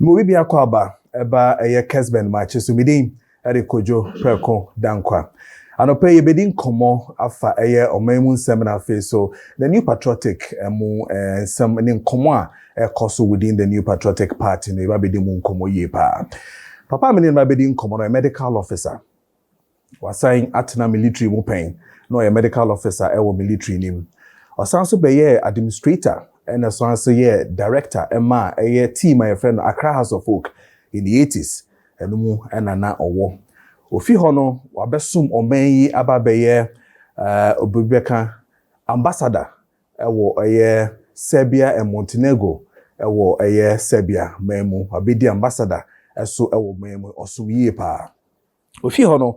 Mo bi akwaba eba eye Kesben match so midin ere kojo preko dankwa. Anope ye bedin komo afa eye omamu seminar face so the new patriotic some komo a ekoso within the new patriotic party no eba bedin mu komo ye pa. Papa me ne ba bedin komo no a medical officer. Wasign atena military mu pen no a medical officer ewo military nim. Osanso be ye administrator and as one say yeah, director, Emma, a team, my friend, Accra House of Folk in the 80s, and no, and na owo. Ofi hono, wabesum omeyi ababeye, obubeka ambassador, ewo Serbia and Montenegro, ewo Serbia, memu, abidi ambassador, eso ewo memu, osumye pa. Ofi hono,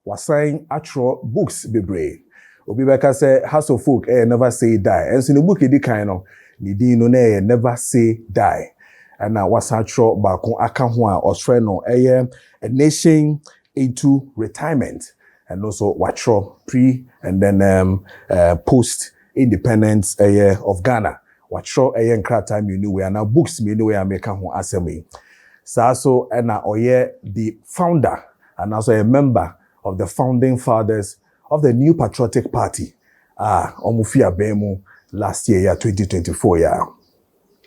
wasign atro books bebre. Obibeka say House of Folk, never say die. And so the book edi kind of Nidi no ne never say die. And now what's actual bakon akahua Australian a nation into retirement. And also watcho pre and then post independence of Ghana. Watcho nkra time you know we are now books me know we are making ho asemi. So and now the founder and also a member of the founding fathers of the New Patriotic Party. Omufia Bemu last year, 2024.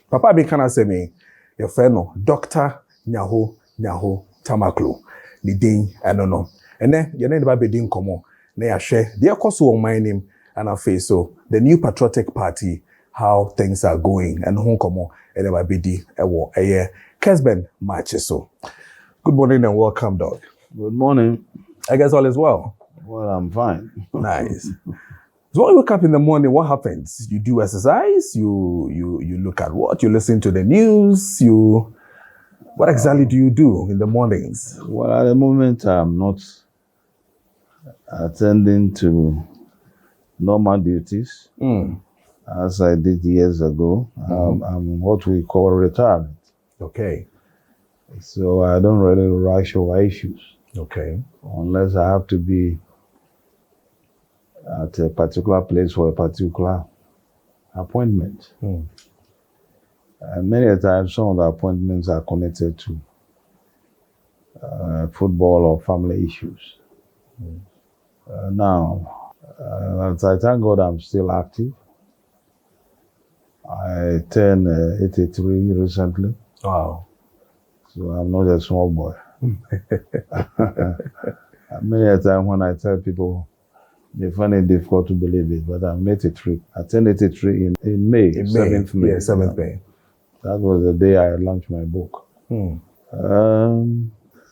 Papa be kana say me, your friend no, Dr Nyaho Nyaho-Tamakloe. Ni din no. And then you never be din komo. Na ya share the course on my name and I face so the New Patriotic Party, how things are going and hon komo and never be di ewo Kesben match so. Good morning and welcome, Doc. Good morning. I guess all is well. Well, I'm fine. Nice. So when you wake up in the morning, what happens? You do exercise, you look at what? You listen to the news, what exactly do you do in the mornings? Well, at the moment, I'm not attending to normal duties as I did years ago. I'm what we call retirement. Okay. So I don't really rush over issues. Okay. Unless I have to be at a particular place for a particular appointment. And many times, some of the appointments are connected to football or family issues. Now, I thank God I'm still active. I turned 83 recently. Wow. So I'm not a small boy. Many times when I tell people, they find it difficult to believe it, but I'm 83. I turned 83 in May, 7th May. Yeah, 7th May. That was the day I launched my book.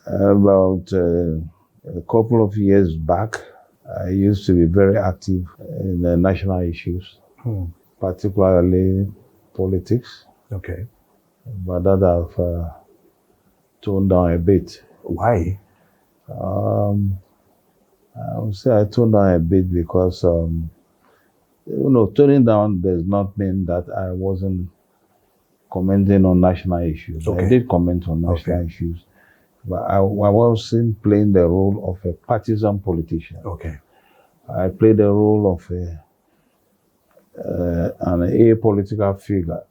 About a couple of years back, I used to be very active in the national issues, particularly politics. Okay. But that I've toned down a bit. Why? I would say I toned down a bit because, toning down does not mean that I wasn't commenting on national issues. Okay. I did comment on national issues, but I wasn't playing the role of a partisan politician. Okay. I played the role of an apolitical figure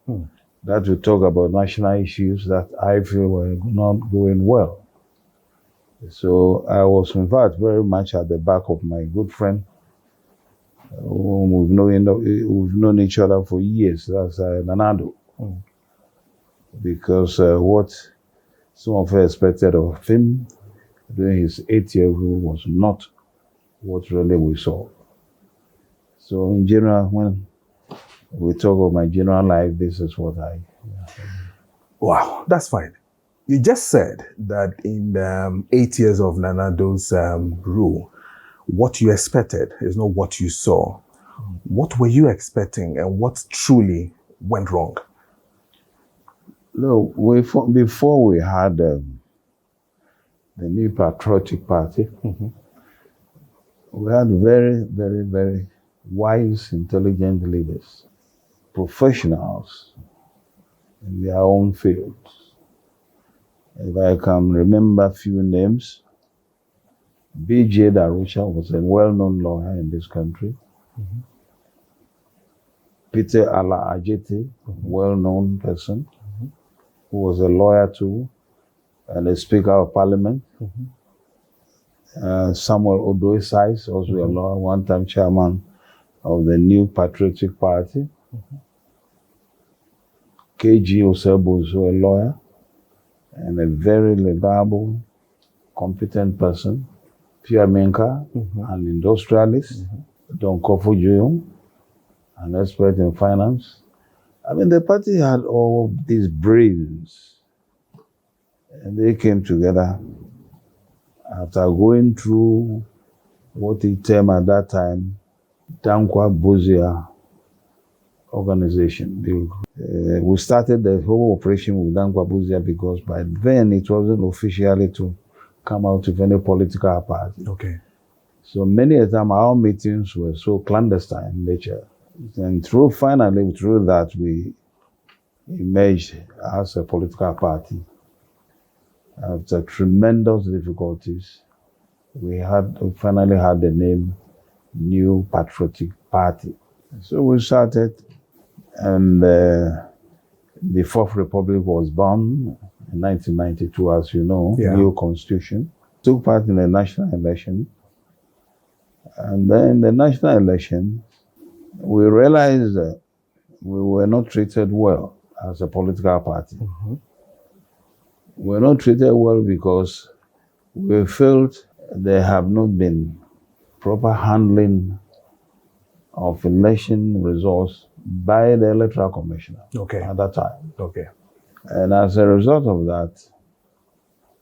that will talk about national issues that I feel were not going well. So I was, in fact, very much at the back of my good friend, whom we've known each other for years. That's Nanado. Because what some of us expected of him during his 8-year rule was not what really we saw. So in general, when we talk of my general life, this is what I... Wow, that's fine. You just said that in the 8 years of Nanado's rule, what you expected is not what you saw. What were you expecting and what truly went wrong? No, before we had the New Patriotic Party, we had very, very, very wise, intelligent leaders, professionals in their own fields. If I can remember a few names, B.J. Darusha was a well-known lawyer in this country. Peter Ala Ajete, well-known person. who was a lawyer too, and a Speaker of Parliament. Samuel Odoye-Saiz, also a lawyer, one-time chairman of the New Patriotic Party. KG Osebo, also a lawyer, and a very reliable, competent person. Pierre Menka, an industrialist. Don Kofu Juyong, an expert in finance. I mean, the party had all these brains, and they came together after going through what he termed at that time Dankwa Bozia organization. We started the whole operation with Dankwa Bozia because by then it wasn't officially to come out with any political party. Okay. So many a time our meetings were so clandestine in nature. And finally through that we emerged as a political party. After tremendous difficulties, we finally had the name New Patriotic Party. So we started, and the Fourth Republic was born in 1992, as you know, new constitution. Took part in the national election. And then in the national election, we realized that we were not treated well as a political party. We were not treated well because we felt there have not been proper handling of election results by the Electoral Commissioner at that time. And as a result of that,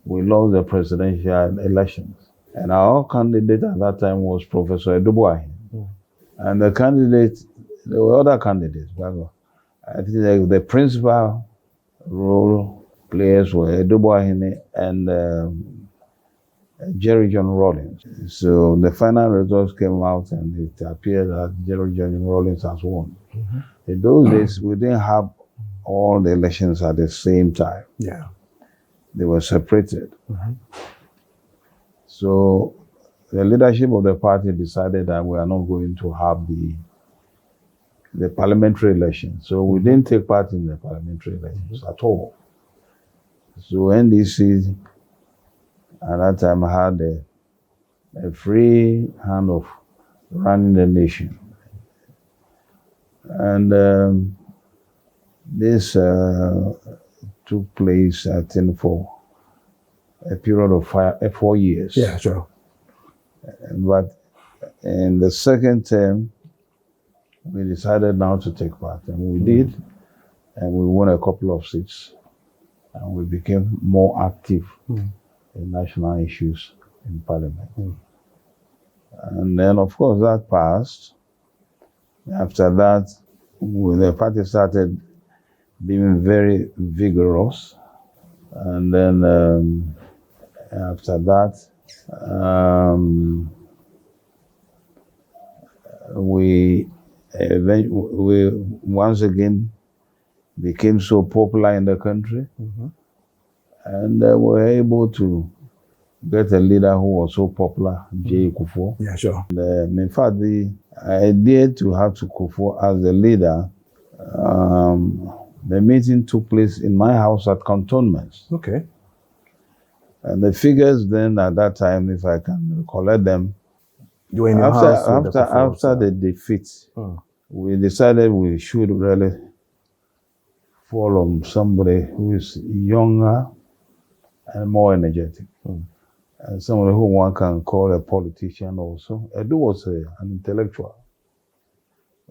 we lost the presidential elections. And our candidate at that time was Professor Edubuahi. And the candidate, there were other candidates, but I think the principal role players were Edubuahi and Jerry John Rawlings. So the final results came out and it appeared that Jerry John Rawlings has won. In those days, we didn't have all the elections at the same time. They were separated. So the leadership of the party decided that we are not going to have the parliamentary elections. So we didn't take part in the parliamentary elections at all. So NDC at that time had a free hand of running the nation. And this took place, I think, for a period of 4 years. But in the second term, we decided now to take part, and we did, and we won a couple of seats, and we became more active in national issues in Parliament. And then, of course, that passed. After that, the party started being very vigorous, and then after that, we once again became so popular in the country, and were able to get a leader who was so popular, J. Kufuor. And, in fact, the idea to have Kufuor as the leader, the meeting took place in my house at Cantonments. And the figures then at that time, if I can recollect them, you were in your house after the defeat, we decided we should really fall on somebody who is younger and more energetic. And somebody who one can call a politician also. Edu was an intellectual.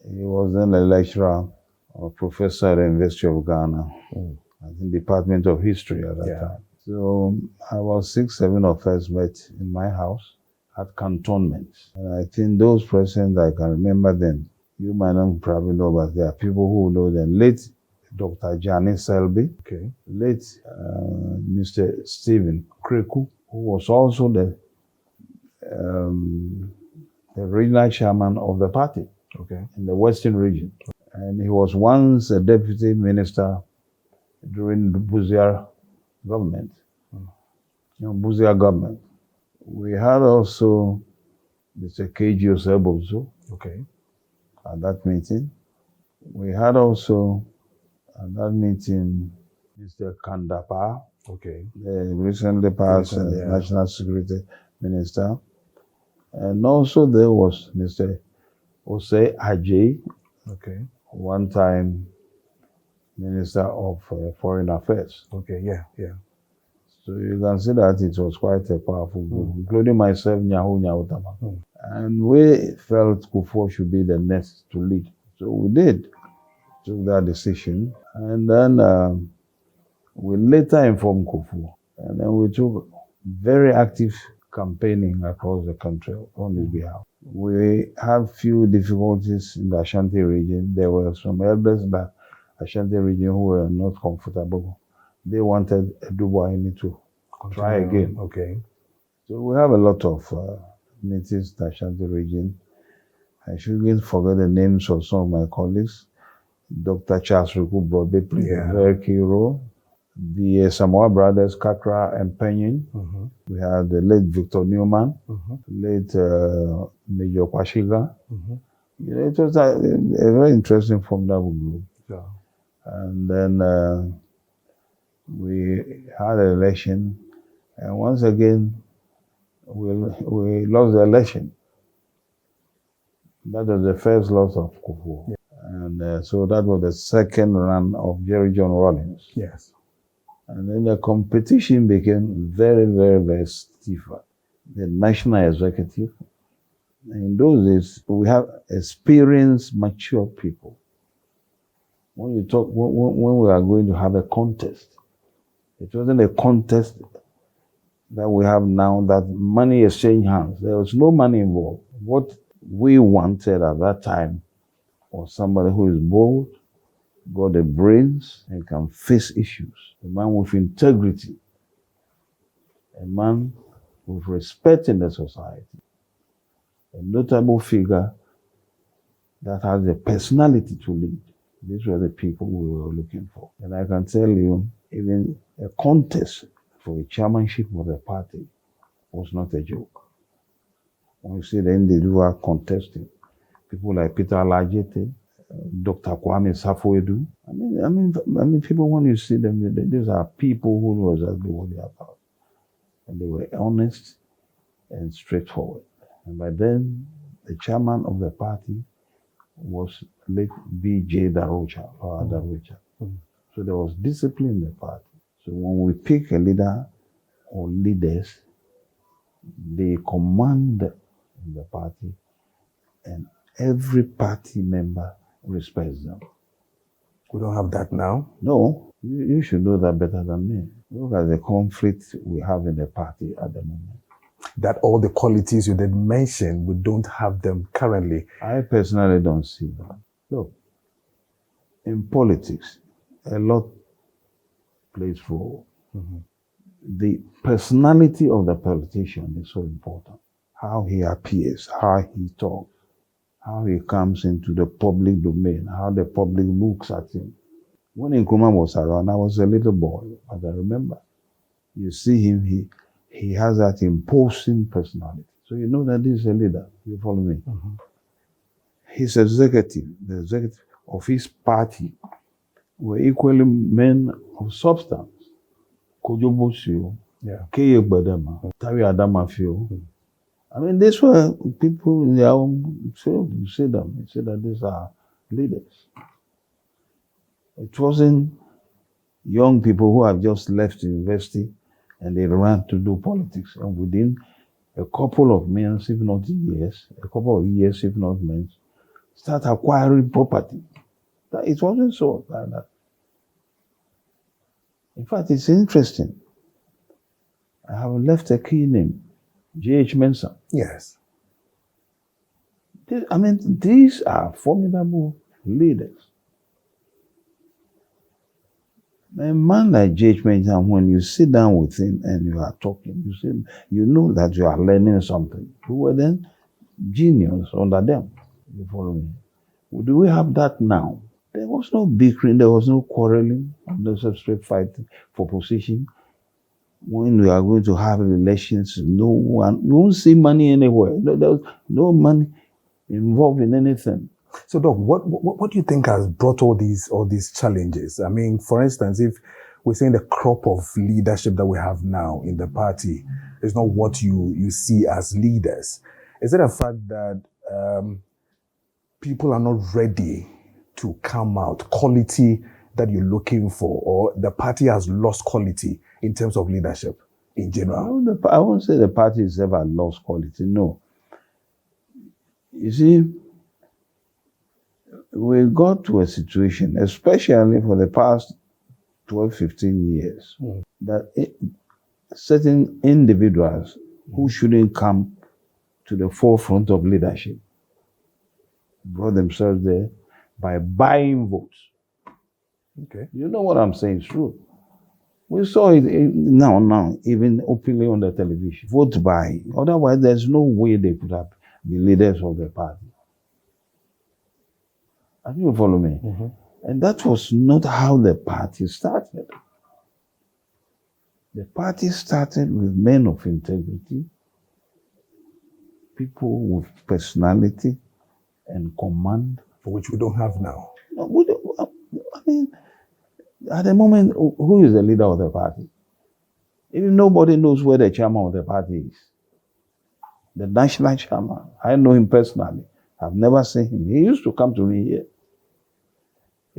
He was then a lecturer or professor at the University of Ghana, I think Department of History at that time. So about 6, 7 of us met in my house at Cantonments. And I think those present, I can remember them. You might not probably know, but there are people who know them. Late Dr. Jani Selby, late Mr. Stephen Kreku, who was also the regional chairman of the party in the Western region. And he was once a deputy minister during the Buzia government. Buzia government. We had also Mr. KG Osebo at that meeting. We had also at that meeting Mr. Kandapa, Okay. the recently passed Recently, yeah. National Security Minister. And also there was Mr. Osei Ajay, Okay. one time Minister of Foreign Affairs. Okay. Yeah. Yeah. So you can see that it was quite a powerful group, including myself, Nyaho Nyaho-Tamakloe. And we felt Kufuor should be the next to lead. So we did, took that decision. And then we later informed Kufuor. And then we took very active campaigning across the country on his behalf. We had few difficulties in the Ashanti region. There were some elders in the Ashanti region who were not comfortable. They wanted Dubois to try again. Okay. So we have a lot of meetings in the Ashanti region. I shouldn't forget the names of some of my colleagues. Dr. Charles Riku Brobe played a very key role. The Samoa brothers, Kakra and Penyin. We had the late Victor Newman, late Major Kwashiga. You know, it was a very interesting formidable group. Yeah. And then we had an election, and once again, we lost the election. That was the first loss of Kufuor. Yeah. And so that was the second run of Jerry John Rawlings. Yes. And then the competition became very, very, very stiffer. The national executive. In those days, we have experienced, mature people. When you talk, when we are going to have a contest, it wasn't a contest that we have now that money exchange hands. There was no money involved. What we wanted at that time was somebody who is bold, got the brains, and can face issues. A man with integrity. A man with respect in the society. A notable figure that has the personality to lead. These were the people we were looking for. And I can tell you, even a contest for a chairmanship of the party was not a joke. When you see the individual contesting, people like Peter Alajete, Dr. Kwame Safoedu. I mean, people, when you see them, these are people who know exactly what they are about. And they were honest and straightforward. And by then, the chairman of the party was late B.J. Darocha, or Darocha. So there was discipline in the party. So when we pick a leader or leaders, they command the party, and every party member respects them. We don't have that now. No, you should know that better than me. Look at the conflict we have in the party at the moment. That all the qualities you did mention, we don't have them currently. I personally don't see them. Look, in politics, a lot plays role. The personality of the politician is so important. How he appears, how he talks, how he comes into the public domain, how the public looks at him. When Nkrumah was around, I was a little boy, but I remember. You see him, he has that imposing personality. So you know that this is a leader. You follow me? His executive, the executive of his party, were equally men of substance. Kojo Bosio, Keye Gbadema, Tawi Adamafio. I mean, these were people in their own field. You see them. You see that these are leaders. It wasn't young people who have just left university and they ran to do politics. And within a couple of months, if not years, if not months, start acquiring property. It wasn't so like that. In fact, it's interesting. I have left a key name, J.H. Mensah. Yes. These are formidable leaders. A man like J.H. Mensah, when you sit down with him and you are talking, you know that you are learning something. Who were then genius under them. You follow me? Do we have that now? There was no bickering, there was no quarreling, unnecessary fighting for position. When we are going to have elections, you won't see money anywhere. There was no money involved in anything. So, Doc, what do you think has brought all these challenges? I mean, for instance, if we're saying the crop of leadership that we have now in the party is not what you see as leaders. Is it a fact that people are not ready to come out, quality that you're looking for, or the party has lost quality in terms of leadership in general? I won't say the party has ever lost quality, no. You see, we got to a situation, especially for the past 12, 15 years, that certain individuals who shouldn't come to the forefront of leadership brought themselves there by buying votes. Okay. You know what I'm saying is true. We saw it now, even openly on the television. Vote buy. Otherwise, there's no way they could have been leaders of the party. Are you follow me? Mm-hmm. And that was not how the party started. The party started with men of integrity, people with personality and command. For which we don't have now. I mean, at the moment, who is the leader of the party? Even nobody knows where the chairman of the party is. The national chairman, I know him personally. I've never seen him. He used to come to me here.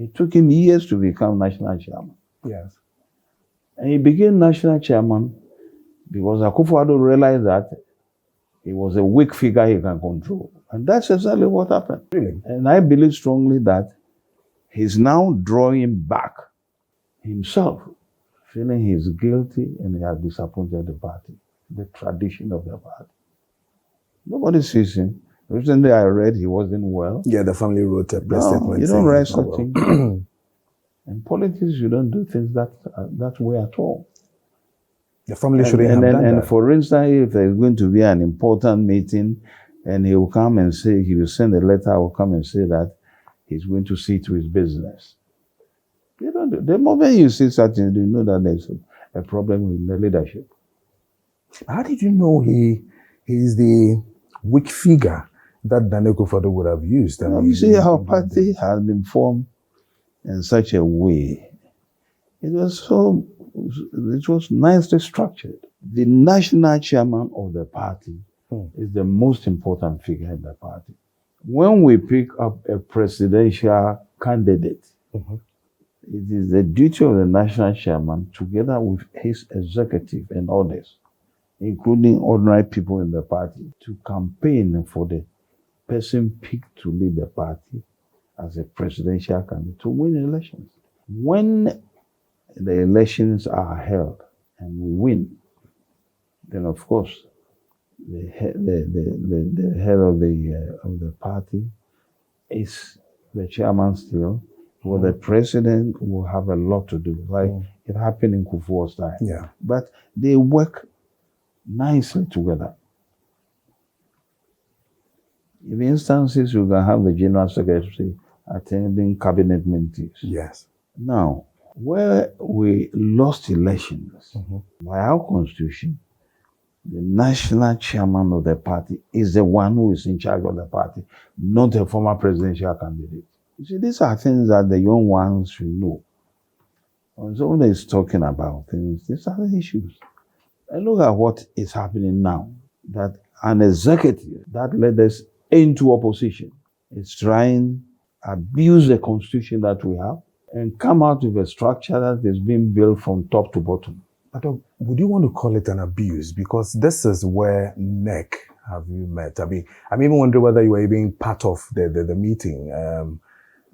It took him years to become national chairman. Yes. And he became national chairman because Akufo-Addo realized that he was a weak figure he can control. And that's exactly what happened. Really? And I believe strongly that he's now drawing back himself, feeling he's guilty and he has disappointed the party, the tradition of the party. Nobody sees him. Recently I read he wasn't well. Yeah, the family wrote a press statement. You don't write he's not something. well. In politics, you don't do things that way at all. The family shouldn't have done and that. for instance, if there's going to be an important meeting and he will come and say, he will send a letter, will come and say that he's going to see to his business. You don't do. The moment you see something, you know that there's a problem with the leadership. How did you know he's the weak figure that Daniel Akufo-Addo would have used? You see, our party has been formed in such a way. It was nicely structured. The national chairman of the party is the most important figure in the party. When we pick up a presidential candidate, it is the duty of the national chairman, together with his executive and others, including ordinary people in the party, to campaign for the person picked to lead the party as a presidential candidate to win elections. When the elections are held and we win, then of course the head of the party is the chairman still. Well, the president will have a lot to do, like it happened in Kufuor's time. Yeah. But they work nicely together. In instances, you can have the general secretary attending cabinet meetings. Yes. Now, where we lost elections, by our constitution, the national chairman of the party is the one who is in charge of the party, not a former presidential candidate. You see, these are things that the young ones should know. When someone is talking about things, these are the issues. And look at what is happening now, that an executive that led us into opposition is trying to abuse the constitution that we have and come out with a structure that is being built from top to bottom. But would you want to call it an abuse? Because this is where NEC have you met. I mean, I'm even wondering whether you were even part of the meeting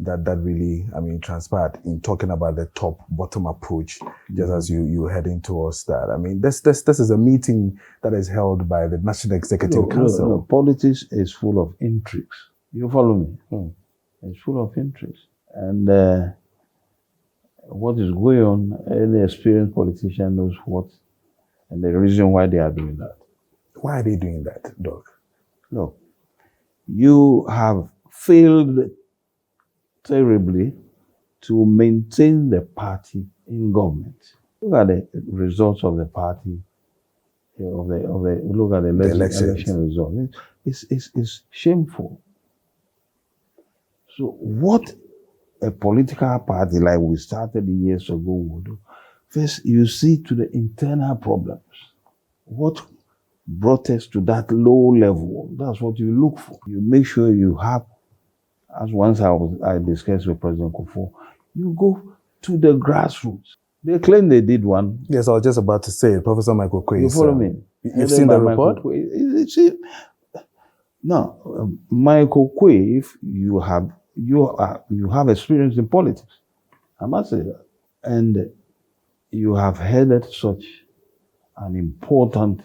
that really, transpired in talking about the top-bottom approach, just as you heading towards that. I mean, this is a meeting that is held by the National Executive Council. No, politics is full of intrigues. You follow me? It's full of intrigues. And what is going on, any experienced politician knows what, and the reason why they are doing that. Why are they doing that, Doc? Look, you have failed terribly to maintain the party in government. Look at the results of the party, look at the election results. It's shameful. So what a political party like we started years ago would do, First, you see to the internal problems. What brought us to that low level? That's what you look for. You make sure you have, as once I discussed with President Kufuor, you go to the grassroots. They claim they did one. Yes, I was just about to say it. Professor Michael Quay. You follow me? You've seen the report? Now, Michael Quay, if you have experience in politics, I must say that, and you have headed such an important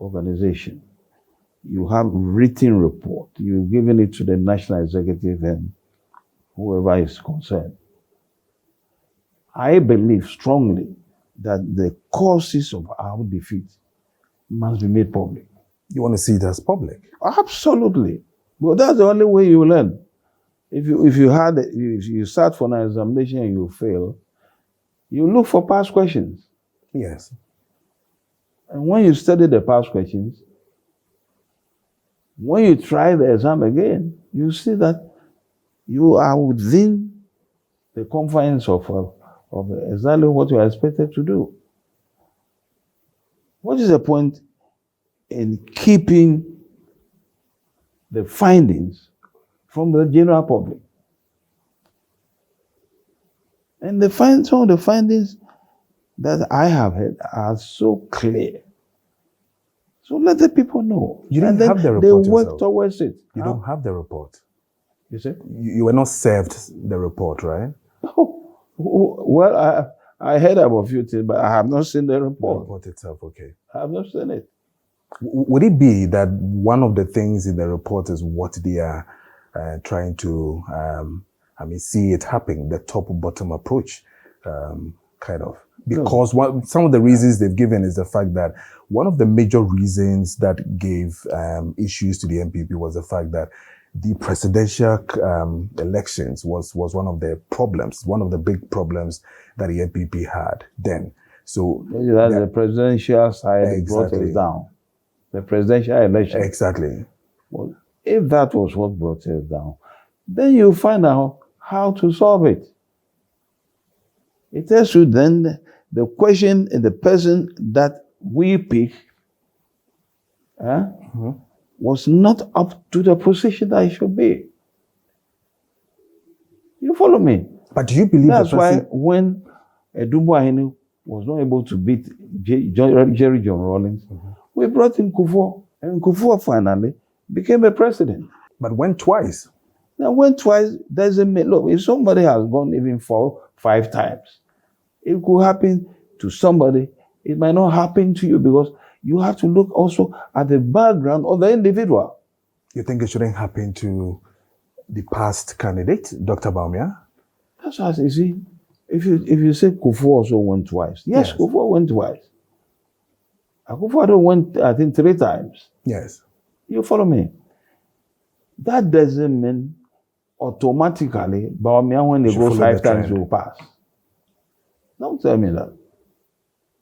organization. You have written report. You've given it to the national executive and whoever is concerned. I believe strongly that the causes of our defeat must be made public. You want to see it as public? Absolutely. But that's the only way you learn. If you sat for an examination and you fail, you look for past questions. Yes. And when you study the past questions, when you try the exam again, you see that you are within the confines of exactly what you are expected to do. What is the point in keeping the findings from the general public? And some of the findings that I have heard are so clear. So let the people know. You didn't have the report. They work yourself. towards it. You don't have the report. You see? You were not served the report, right? Oh, well, I heard about a few things, but I have not seen the The report. report itself, okay. I have not seen it. Would it be that one of the things in the report is what they are trying to, see it happening, the top-bottom approach, kind of? Because some of the reasons they've given is the fact that one of the major reasons that gave issues to the NPP was the fact that the presidential elections was one of the problems, one of the big problems that the NPP had then. So that's the presidential side brought us down. The presidential election. Exactly. Well, if that was what brought us down, then you find out how to solve it. It tells you then the question and the person that we pick was not up to the position that it should be. You follow me? But do you believe that's why when Edumbo was not able to beat Jerry John Rawlings, we brought in Kufuor, and Kufuor finally became a president. But went twice. Now, went twice doesn't mean, look, if somebody has gone even 4-5 times, it could happen to somebody. It might not happen to you because you have to look also at the background of the individual. You think it shouldn't happen to the past candidate, Dr. Bawumia? That's what you see. If you say Kufuor also went twice, yes. Kufuor went twice. Kufuor went, I think, 3 times. Yes. You follow me? That doesn't mean automatically Bawumia, when they go 5 times, will pass. Don't tell me that.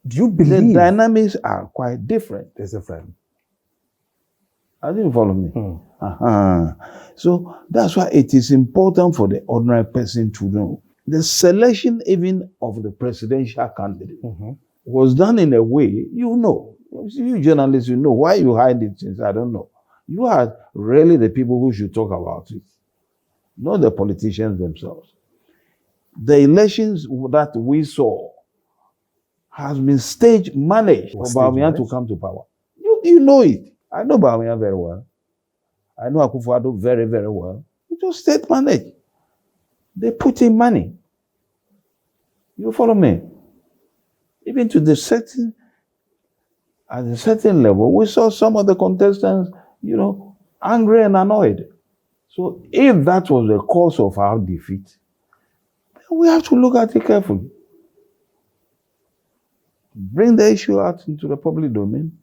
Do you believe the dynamics are quite different? There's a friend. I didn't follow me. So that's why it is important for the ordinary person to know. The selection even of the presidential candidate was done in a way, you journalists, you know why you hide it since, I don't know. You are really the people who should talk about it, not the politicians themselves. The elections that we saw has been stage managed for Bawumia to come to power. You know it. I know Bawumia very well. I know Akufo-Addo very, very well. It was state managed. They put in money. You follow me? Even to at a certain level, we saw some of the contestants, angry and annoyed. So if that was the cause of our defeat, then we have to look at it carefully. Bring the issue out into the public domain.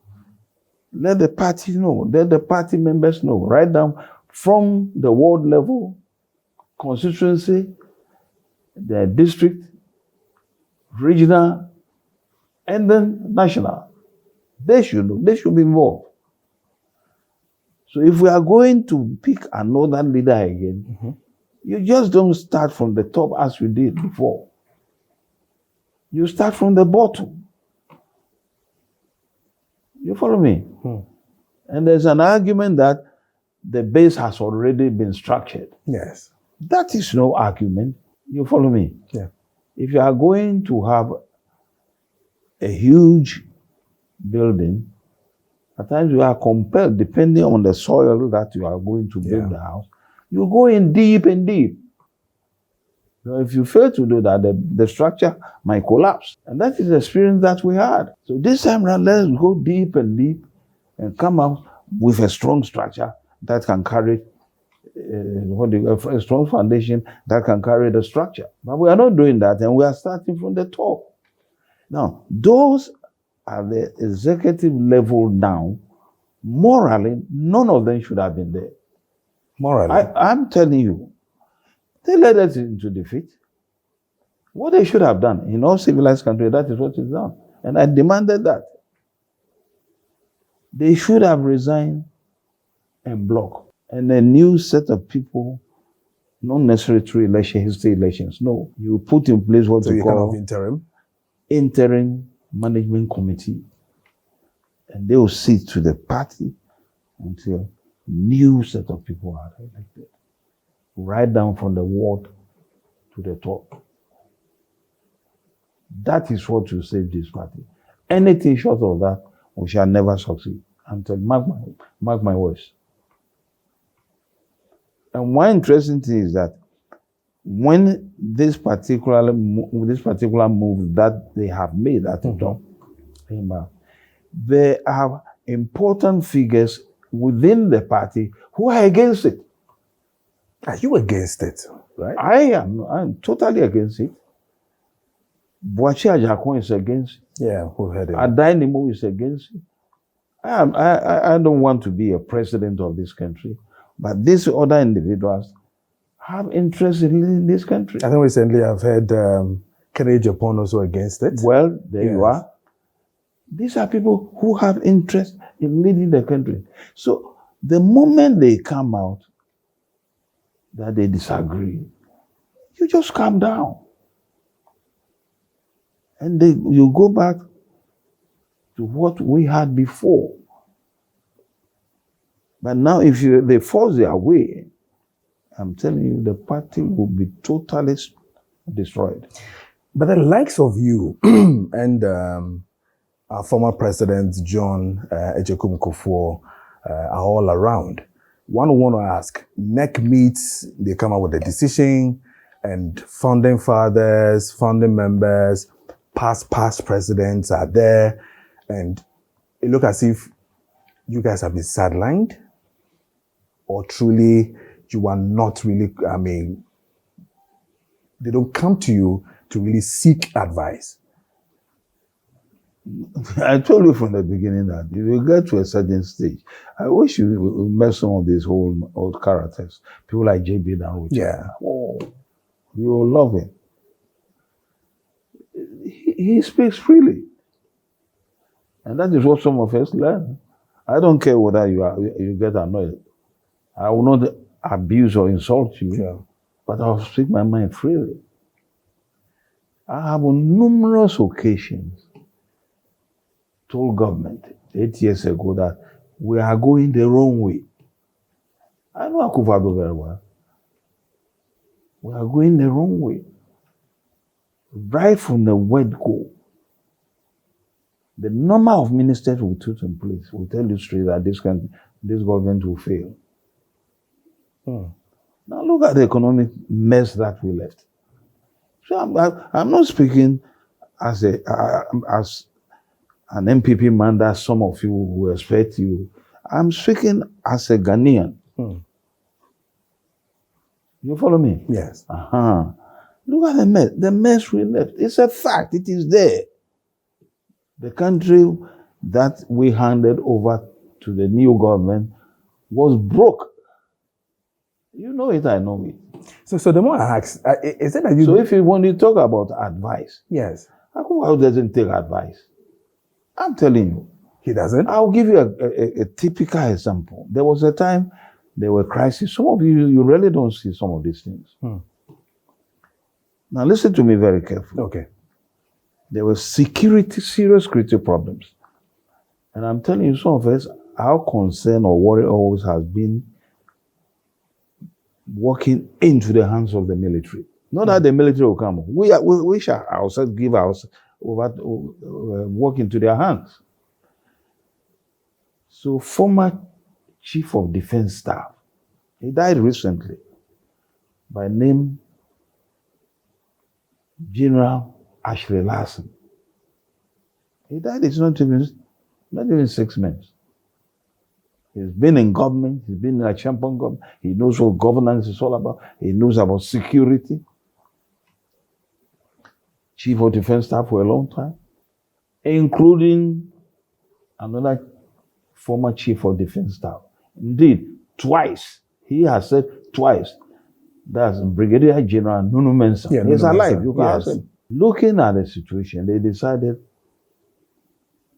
Let the party know. Let the party members know. Right down from the ward level, constituency, the district, regional, and then national. They should know. They should be involved. So if we are going to pick another leader again, you just don't start from the top as we did before. You start from the bottom. You follow me? And there's an argument that the base has already been structured. Yes. That is no argument. You follow me? Yeah. If you are going to have a huge building, at times you are compelled, depending on the soil that you are going to build the house, you go in deep and deep. So if you fail to do that, the structure might collapse. And that is the experience that we had. So this time around, let's go deep and deep and come out with a strong structure that can carry a strong foundation that can carry the structure. But we are not doing that, and we are starting from the top. Now, those at the executive level now, morally, none of them should have been there. Morally? I'm telling you, they led us into defeat. What they should have done in all civilized countries, that is what is done. And I demanded that. They should have resigned en bloc. And a new set of people, not necessarily through history elections. No, you put in place what we call interim management committee, and they will sit to the party until new set of people are elected, right down from the ward to the top. That is what will save this party. Anything short of that, we shall never succeed. I'm telling you, mark my words. And one interesting thing is that when this particular move that they have made at the top came out, there are important figures within the party who are against it. Are you against it? Right? I'm totally against it. Boachi Ajakon is against it. Yeah, who heard it? Adainimo is against it. I don't want to be a president of this country, but these other individuals have interest in this country. I think recently I've heard Kennedy Japan also against it. Well, there you are. These are people who have interest in leading the country. So the moment they come out that they disagree, you just calm down. And you go back to what we had before. But now if they force their way, I'm telling you, the party will be totally destroyed. But the likes of you and our former president, John Ejekum Kufuor, are all around. One want to ask, NEC meets, they come up with a decision, and founding fathers, founding members, past presidents are there, and it looks as if you guys have been sidelined, or truly you are not really, they don't come to you to really seek advice. I told you from the beginning that if you get to a certain stage, I wish you met some of these old characters, people like J.B. Danwood. Yeah. Oh, you will love him. He speaks freely. And that is what some of us learn. I don't care whether you get annoyed. I will not abuse or insult you, but I'll speak my mind freely. I have on numerous occasions told government 8 years ago that we are going the wrong way. I know Akufo-Addo very well. We are going the wrong way. Right from the word go. The number of ministers we put in place will tell you straight that this government will fail. Now look at the economic mess that we left. So I'm not speaking as an MPP man that some of you will expect you. I'm speaking as a Ghanaian. You follow me? Yes. Look at the mess. The mess we left. It's a fact. It is there. The country that we handed over to the new government was broke. You know it, I know it. So the more I ask, is it that you... So if you want to talk about advice, yes, Akufo doesn't take advice. I'm telling you. He doesn't? I'll give you a typical example. There was a time there were crises. Some of you really don't see some of these things. Now listen to me very carefully. Okay. There were serious security problems. And I'm telling you, some of us, our concern or worry always has been walking into the hands of the military. Not that the military will come. We shall ourselves give ourselves walk into their hands. So former Chief of Defense Staff, he died recently, by name General Ashley Larson. He died, it's not even 6 months. He's been in government, he's been in a champion government, he knows what governance is all about, he knows about security. Chief of Defense Staff for a long time, including another former Chief of Defense Staff. Indeed, twice, he has said twice, that's Brigadier General Nunu Mensah. Yeah, He's Nunu alive, Mensah, you can ask him. Looking at the situation, they decided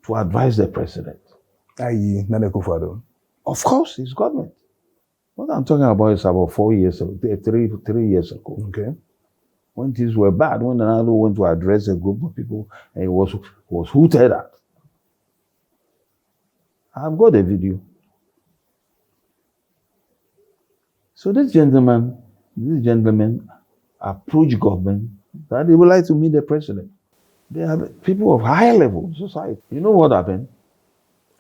to advise the president. Aye, Nana Akufo-Addo. Of course, his government. What I'm talking about is about 4 years ago, 3 years ago. Okay. When things were bad, when another went to address a group of people and he was hooted at. I've got a video. So this gentleman approached government that they would like to meet the president. They have people of high level in society. You know what happened?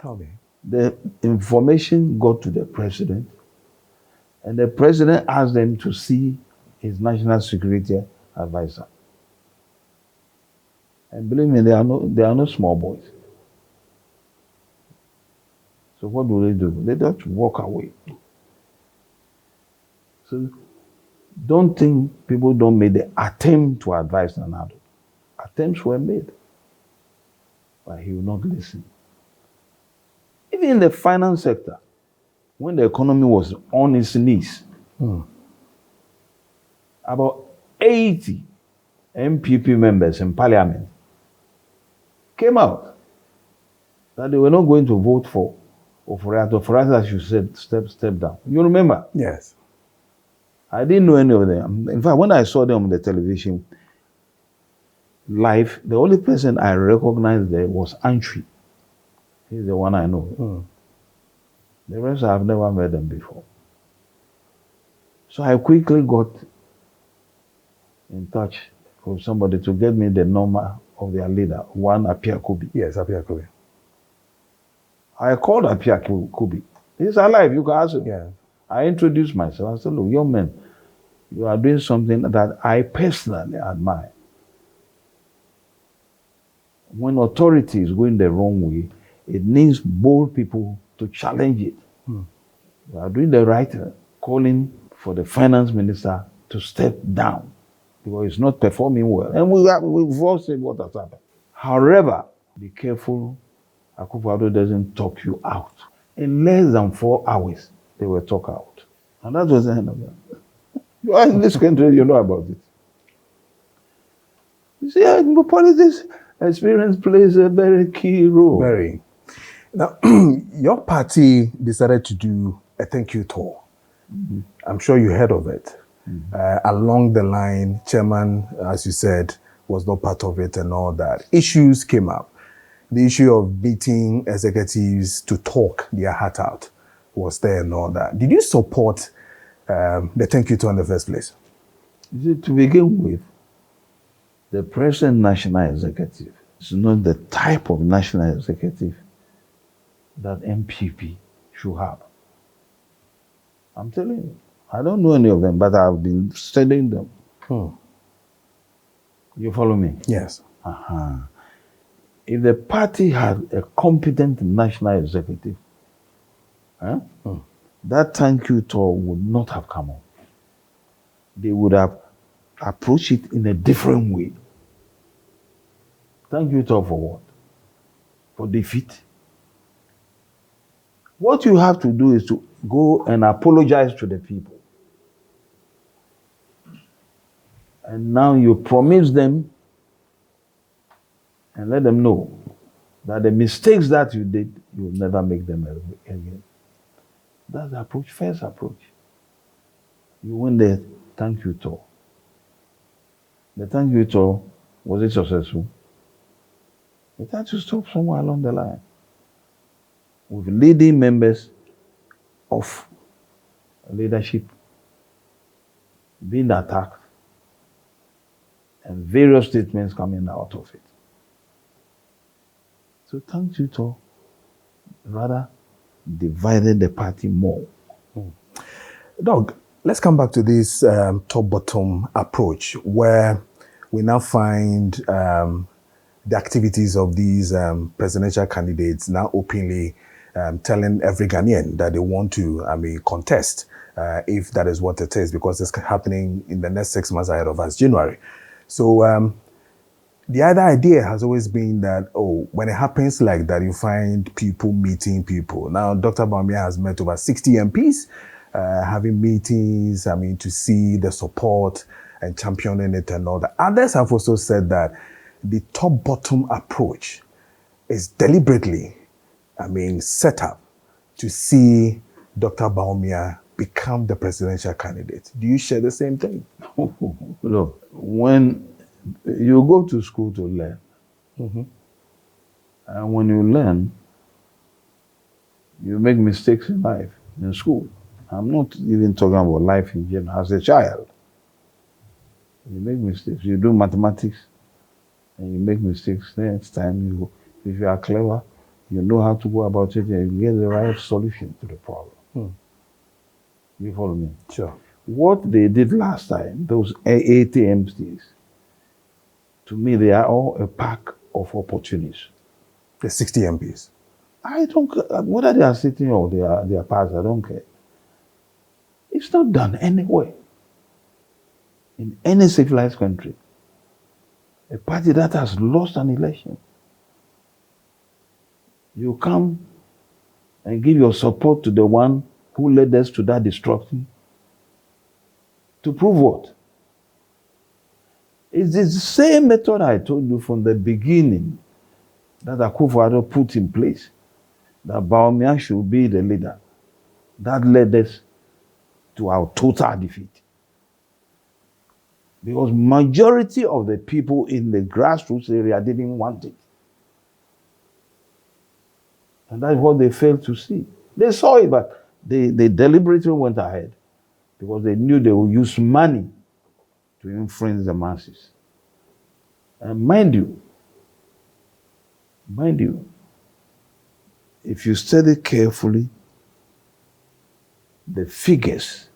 Tell me. The information got to the president, and the president asked them to see his national security advisor. And believe me, they are no small boys. So what do? They just walk away. So don't think people don't make the attempt to advise Nana. Attempts were made, but he will not listen. Even in the finance sector, when the economy was on its knees, about 80 MPP members in parliament came out that they were not going to vote for Oforiatta should step down. You remember? Yes. I didn't know any of them. In fact, when I saw them on the television live, the only person I recognized there was Antwi. He's the one I know. The rest I've never met them before. So I quickly got in touch with somebody to get me the number of their leader, one Apia Kubi. Yes, Apia Kubi. I called Apia Kubi. He's alive, you can ask him. Yeah. I introduced myself. I said, look, young man, you are doing something that I personally admire. When authority is going the wrong way, it needs bold people to challenge it. You are doing the right thing, calling for the finance minister to step down because he's not performing well. And we've all seen what has happened. However, be careful, Akufo-Addo doesn't talk you out. In less than 4 hours, they were talked out. And that was the end of it. You are in this country, you know about it. You see, politics experience plays a very key role. Very. Now, your party decided to do a thank you tour. I'm sure you heard of it. Along the line, chairman, as you said, was not part of it and all that. Issues came up. The issue of beating executives to talk their heart out was there and all that. Did you support the thank you tour in the first place? You see, to begin with, the present national executive is not the type of national executive that MPP should have. I'm telling you. I don't know any of them, but I've been studying them. You follow me? Yes. If the party had a competent national executive, that thank you tour would not have come up. They would have approached it in a different way. Thank you tour for what? For defeat? What you have to do is to go and apologize to the people. And now you promise them and let them know that the mistakes that you did, you will never make them again. That's the approach, first approach. You win the thank you tour. The thank you tour, was it successful? It had to stop somewhere along the line. With leading members of leadership being attacked and various statements coming out of it. So thank you to rather divided the party more. Doug, let's come back to this top-bottom approach where we now find the activities of these presidential candidates now openly telling every Ghanaian that they want to, contest if that is what it is, because it's happening in the next 6 months ahead of us, January. So the other idea has always been that, when it happens like that, you find people meeting people. Now, Dr. Bawumia has met over 60 MPs, having meetings, to see the support and championing it and all that. Others have also said that the top-bottom approach is deliberately, set up to see Dr. Bawumia become the presidential candidate. Do you share the same thing? Look, when you go to school to learn, and when you learn, you make mistakes in life, in school. I'm not even talking about life in general. As a child, you make mistakes. You do mathematics, and you make mistakes. Next time, if you are clever, you know how to go about it, and you get the right solution to the problem. You follow me? Sure. What they did last time, those 80 MPs, to me, they are all a pack of opportunists. The 60 MPs. I don't care whether they are sitting or they are passed. I don't care. It's not done anywhere in any civilized country. A party that has lost an election, you come and give your support to the one who led us to that destruction. To prove what? It's the same method I told you from the beginning that Akufo-Addo put in place, that Bawumia should be the leader. That led us to our total defeat. Because majority of the people in the grassroots area didn't want it. And that's what they failed to see. They saw it, but they deliberately went ahead because they knew they would use money to influence the masses. And mind you, if you study carefully the figures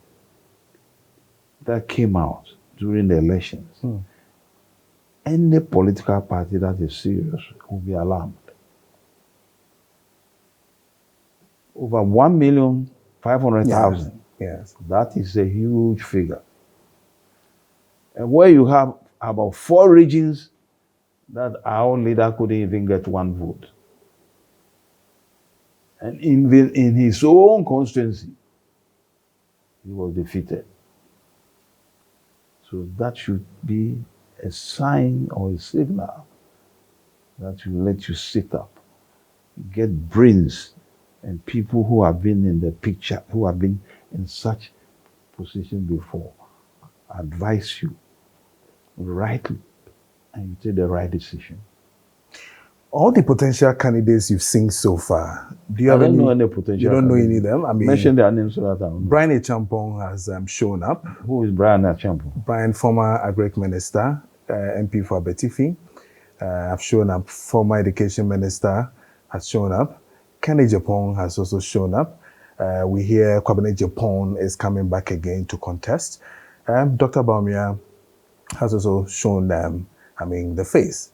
that came out during the elections, any political party that is serious will be alarmed. Over 1,500,000. Yes. That is a huge figure. And where you have about 4 regions that our leader couldn't even get 1 vote. And in his own constituency, he was defeated. So that should be a sign or a signal that will let you sit up, get brains and people who have been in the picture, who have been in such position before, advise you rightly and you take the right decision. All the potential candidates you've seen so far, do you I have don't any? know any potential. You don't know any of them? Mention their names so that I don't know. Brian Echampong has shown up. Who is Brian Echampong? Brian, former Agric Minister, MP for Abetifi, have shown up. Former Education Minister has shown up. Kenny Japon has also shown up. We hear Kwabena Japon is coming back again to contest. Dr. Bawumia has also shown the face.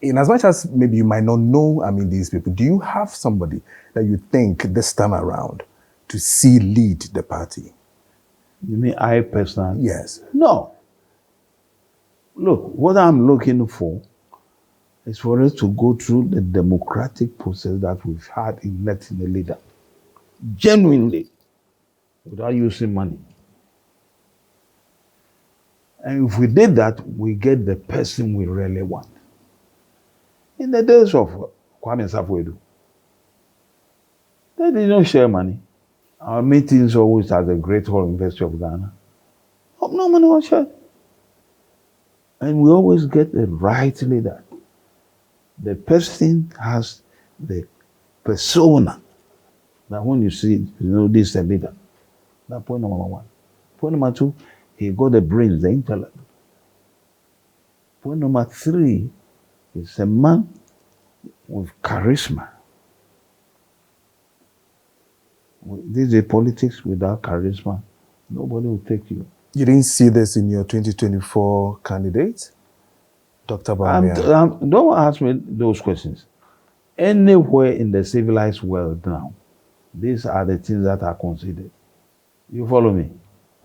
In as much as maybe you might not know, these people, do you have somebody that you think this time around to see lead the party? You mean I personally? Yes. No. Look, what I'm looking for is for us to go through the democratic process that we've had in electing a leader. Genuinely, without using money. And if we did that, we get the person we really want. In the days of Kwame Safwedu, they did not share money. Our meetings always at the Great Hall University of Ghana. No money was shared. And we always get the right leader. The person has the persona. That when you see, this is a leader. That's point number one. Point number two, he got the brains, the intellect. Point number three, he's a man with charisma. This is politics without charisma. Nobody will take you. You didn't see this in your 2024 candidate, Dr. Bawumia? Don't ask me those questions. Anywhere in the civilized world now, these are the things that are considered. You follow me?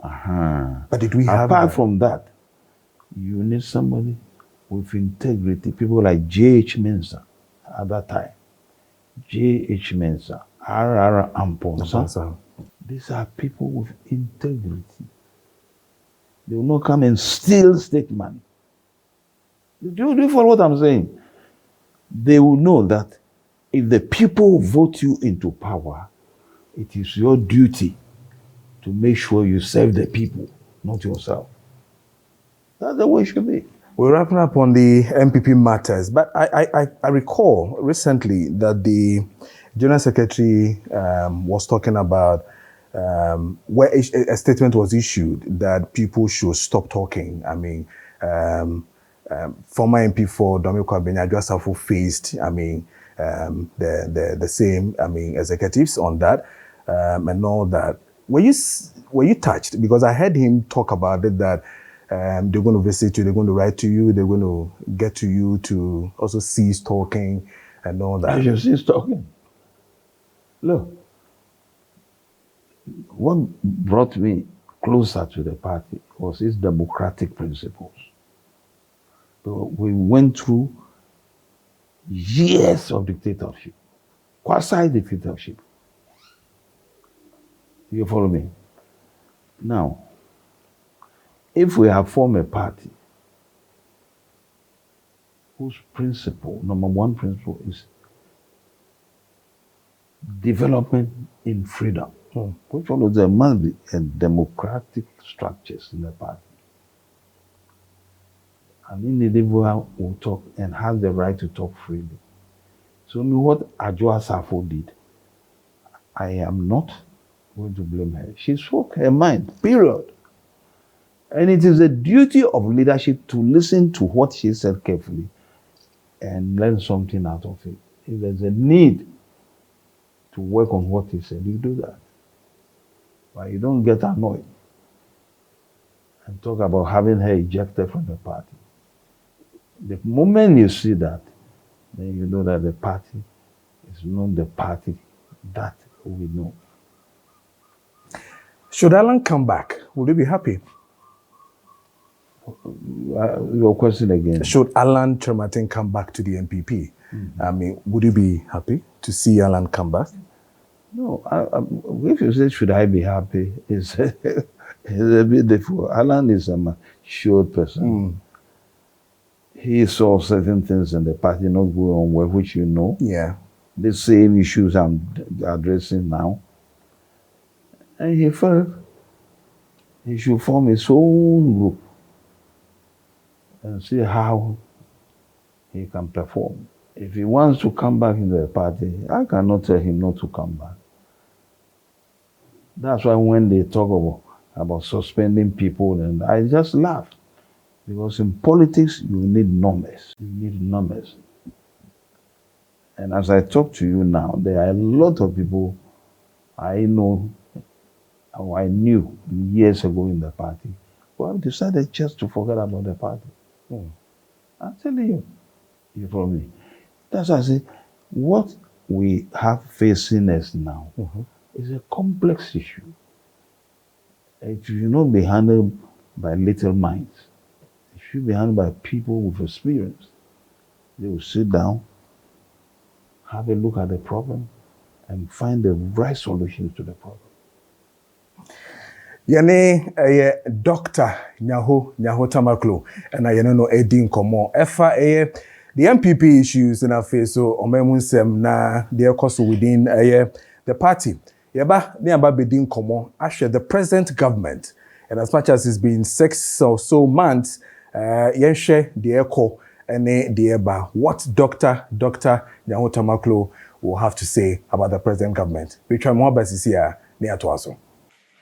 But did we have Apart from that, you need somebody with integrity. People like J.H. Mensah at that time. J.H. Mensah, R.R. Amponsa. These are people with integrity. They will not come and steal state money. Do you follow what I'm saying? They will know that if the people vote you into power, it is your duty to make sure you serve the people, not yourself. That's the way it should be. We're wrapping up on the MPP matters, but I recall recently that the General Secretary was talking about where a statement was issued that people should stop talking. I mean, former MP4 Dominic Kwabena faced, the same, executives on that and all that. Were you touched? Because I heard him talk about it that they're going to visit you, they're going to write to you, they're going to get to you to also cease talking and all that. I should cease talking. Look, what brought me closer to the party was its democratic principles. So we went through years of dictatorship, quasi-dictatorship. You follow me? Now, if we have formed a party whose principle, number one principle is development in freedom, which follows there must be a democratic structures in the party. An individual will talk and has the right to talk freely. So what Adwoa Safo did, I am not going to blame her. She spoke her mind, period. And it is the duty of leadership to listen to what she said carefully and learn something out of it. If there's a need to work on what he said, you do that. But you don't get annoyed and talk about having her ejected from the party. The moment you see that, then you know that the party is not the party that we know. Should Alan come back, would you be happy? Your question again. Should Alan Kyerematen come back to the MPP? Would you be happy to see Alan come back? No, if you say, should I be happy, it's a bit difficult. Alan is a mature person. He saw certain things in the party not going on well, which you know. Yeah. The same issues I'm addressing now. And he felt he should form his own group and see how he can perform. If he wants to come back into the party, I cannot tell him not to come back. That's why when they talk about suspending people, and I just laugh. Because in politics, you need numbers. You need numbers. And as I talk to you now, there are a lot of people I know, or I knew years ago in the party, who have decided just to forget about the party. I'm telling you. You follow me? That's why I say, what we have facing us now is a complex issue. It should not be handled by little minds. It should be handled by people with experience. They will sit down, have a look at the problem, and find the right solutions to the problem. Yene Dr Nyaho Nyaho-Tamakloe and I no Edin Komo. Efa the MPP issues in our face so omemunsem na de cost within the party. Yeba nearby bedin komo ashe the present government, and as much as it's been 6 or so months, yenshe the echo ene dieba. What Dr. Nyaho Nyaho-Tamakloe will have to say about the present government. We try more basisia near to us.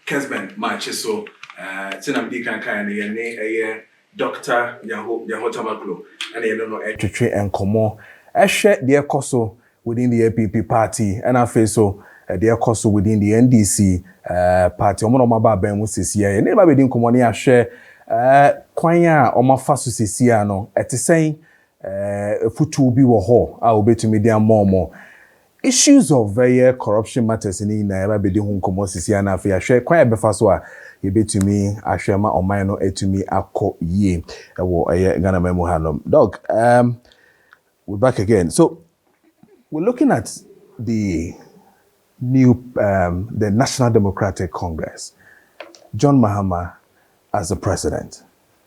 Kesben match so tinam di kan ne Dr. Nyaho Nyaho-Tamakloe and you know etwetwe enkomo ehwe de ekoso within the APP party and afa so de ekoso within the NDC party omo no maba ban mu sisia ne ba be di nkomo ne ahwe kwan a omafa so sisia no etesen futu bi wo ho a obetumi di amomo issues of corruption matters in na ba be di hu nkomo sisia na afa ahwe kwan e befa so a yebetumi ahwema oman no etumi akọ yie wo Ghana memu hanom dog we're back again. So we're looking at the new the National Democratic Congress. John Mahama as the president.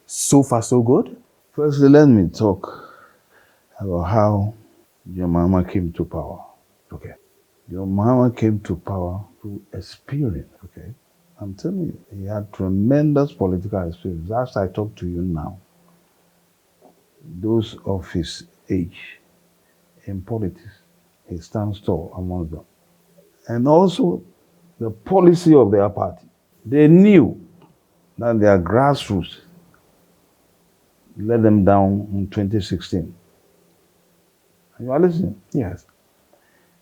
So far so good? Firstly, let me talk about how John Mahama came to power. Okay. John Mahama came to power through experience. Okay. I'm telling you, he had tremendous political experience. As I talk to you now, those of his age in politics, he stands tall among them. And also the policy of their party. They knew that their grassroots let them down in 2016. You are listening? Yes.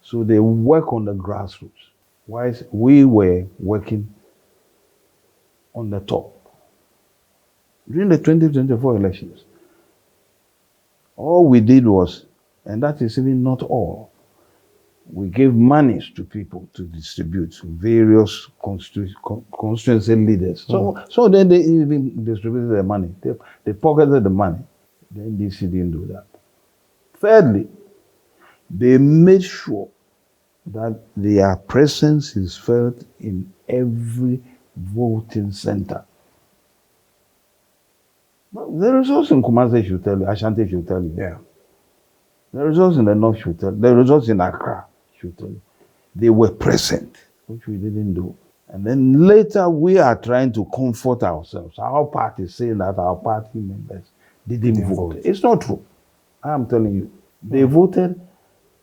So they work on the grassroots, whilst we were working on the top. During the 2024 elections, all we did was, and that is even not all, we gave monies to people to distribute to various constituency leaders. So then they even distributed the money. They pocketed the money. The NDC didn't do that. Thirdly, they made sure that their presence is felt in every voting center. The results in Kumasi should tell you, Ashanti should tell you. Yeah. The results in the North should tell you. The results in Accra should tell you. They were present, which we didn't do. And then later we are trying to comfort ourselves. Our party is saying that our party members didn't vote. It's not true. I am telling you. They voted,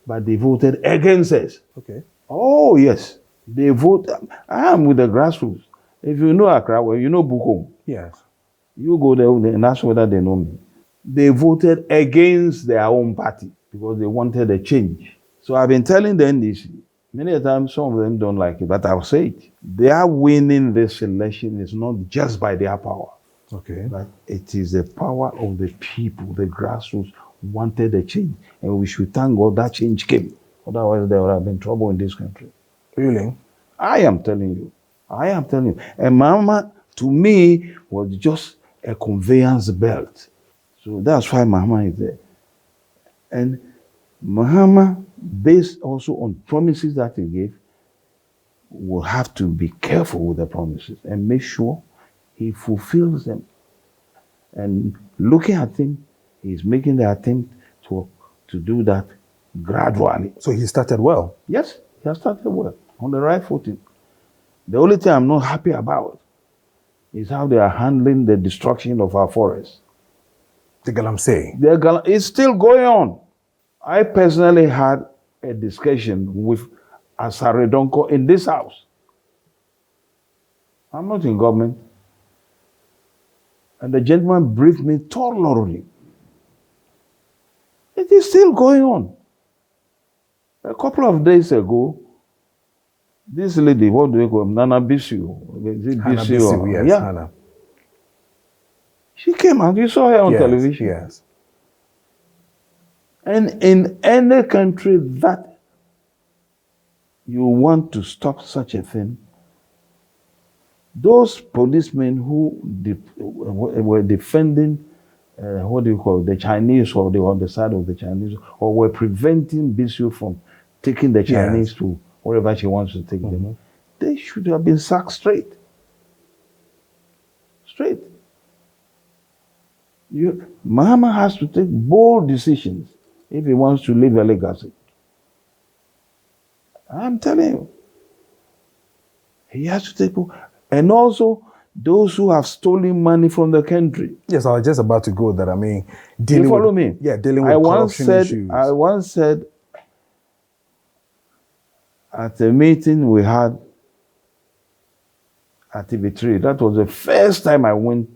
but they voted against us. Okay. Oh, yes. They vote. I am with the grassroots. If you know Accra, well, you know Bukom. Yes. You go there and ask whether they know me. They voted against their own party because they wanted a change. So I've been telling them this. Many times some of them don't like it, but I'll say it. They are winning this election is not just by their power. Okay. But it is the power of the people, the grassroots wanted a change. And we should thank God that change came. Otherwise there would have been trouble in this country. Really? I am telling you. I am telling you. And Mama, to me, was just a conveyance belt. So that's why Mahama is there. And Mahama, based also on promises that he gave, will have to be careful with the promises and make sure he fulfills them. And looking at him, he's making the attempt to do that gradually. So he started well? Yes, he has started well, on the right footing. The only thing I'm not happy about is how they are handling the destruction of our forests. The Galamsey. It's still going on. I personally had a discussion with Asaredonko in this house. I'm not in government. And the gentleman briefed me thoroughly. It is still going on. A couple of days ago, this lady, what do we call her? Nana Bisu. Is it Bisu? Yes, yeah. Hannah. She came out. You saw her on television. Yes. And in any country that you want to stop such a thing, those policemen who were defending, what do you call it, the Chinese, or they were on the side of the Chinese, or were preventing Bisu from taking the Chinese to wherever she wants to take them, they should have been sacked straight. Straight. Mahama has to take bold decisions if he wants to leave a legacy. I'm telling you. He has to take bold. And also, those who have stolen money from the country. Yes, I was just about to go there. I mean, You dealing follow with me? dealing with corruption issues. I once said at a meeting we had at TV3, that was the first time I went